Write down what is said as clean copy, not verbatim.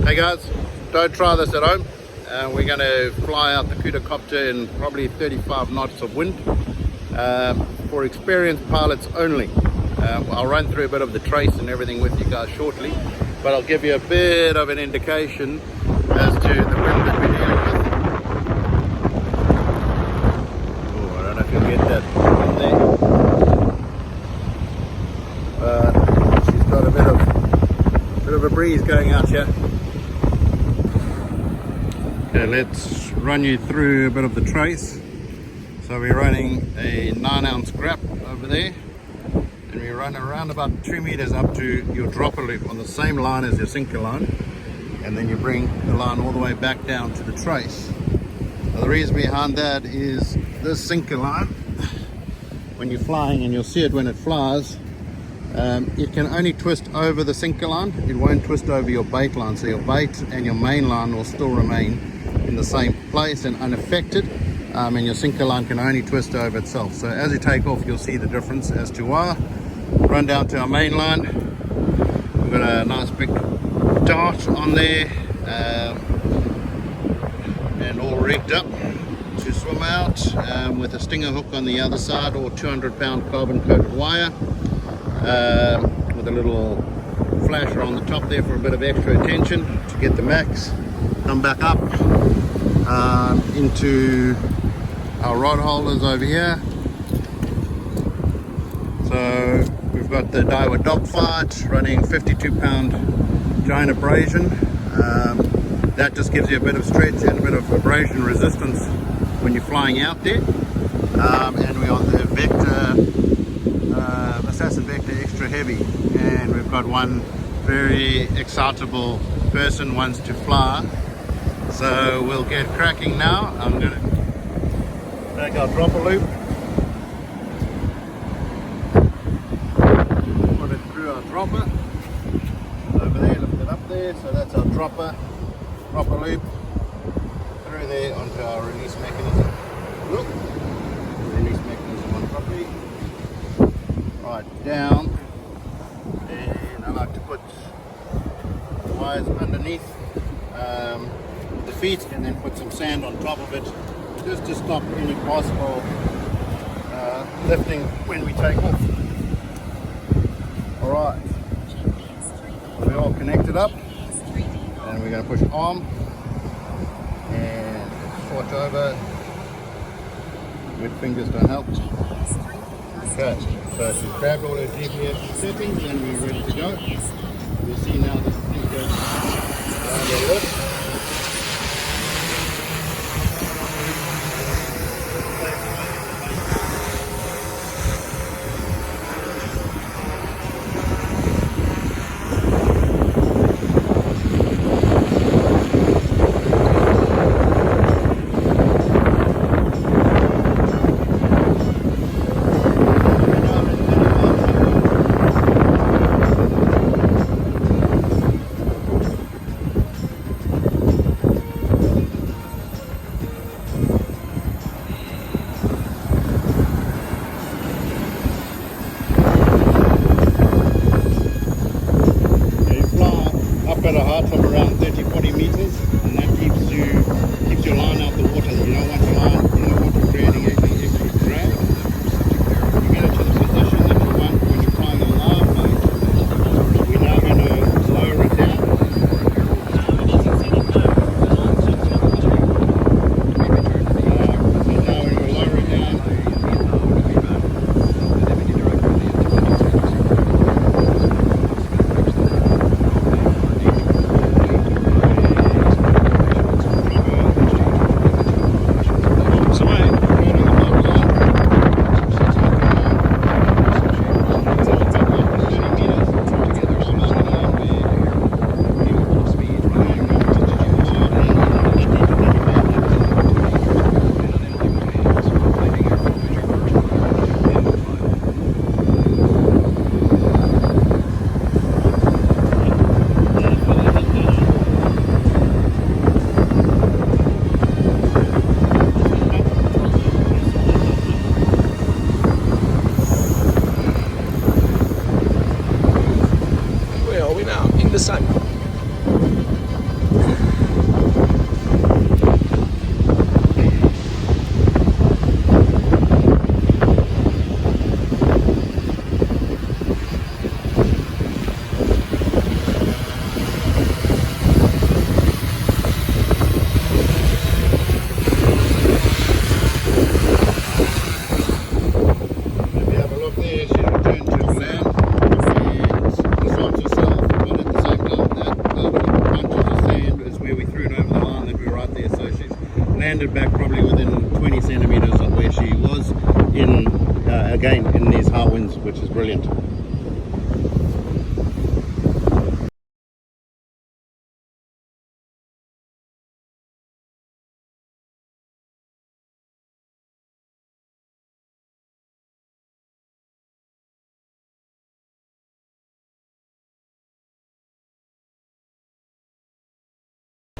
Hey guys, don't try this at home. We're going to fly out the CutaCopter in probably 35 knots of wind for experienced pilots only. I'll run through a bit of the trace and everything with you guys shortly, but I'll give you a bit of an indication as to the wind that we're dealing with. Oh, I don't know if you'll get that on there. She's got a bit of a breeze going out here. Okay, let's run you through a bit of the trace. So we're running a 9-ounce grap over there, and we run around about 2 meters up to your dropper loop on the same line as your sinker line, and then you bring the line all the way back down to the trace. Now, the reason behind that is this sinker line, when you're flying, and you'll see it when it flies, it can only twist over the sinker line. It won't twist over your bait line, so your bait and your main line will still remain in the same place and unaffected, and your sinker line can only twist over itself. So as you take off, you'll see the difference as to why. Run down to our main line. We've got a nice big dart on there, and all rigged up to swim out with a stinger hook on the other side, or 200-pound carbon coated wire with a little flasher on the top there for a bit of extra attention to get the max. Come back up into our rod holders over here. So we've got the Daiwa Dogfight running 52-pound giant abrasion. That just gives you a bit of stretch and a bit of abrasion resistance when you're flying out there. And we're on the Vector Assassin Vector Extra Heavy, and we've got one very excitable person wants to fly. So we'll get cracking now. I'm going to take our dropper loop, put it through our dropper over there, lift it up there. So that's our dropper loop through there onto our release mechanism. Look, release mechanism on properly, right down, and I like to put the wires underneath the feet, and then put some sand on top of it, just to stop any possible lifting when we take off. Alright, we're all connected up, and we're going to push arm and swatch over. Wet fingers don't help. Okay, so she's grabbed all her GPS settings and we're ready to go. You'll see now this thing goes down the lift. At a height of around 30-40 meters, and that keeps your line out the water. You don't want your line, you don't want to creating any extra drag. You get it to the position that you want when you're flying a live boat. We're now going to lower it down. So now when we lower it down, in these high winds, which is brilliant.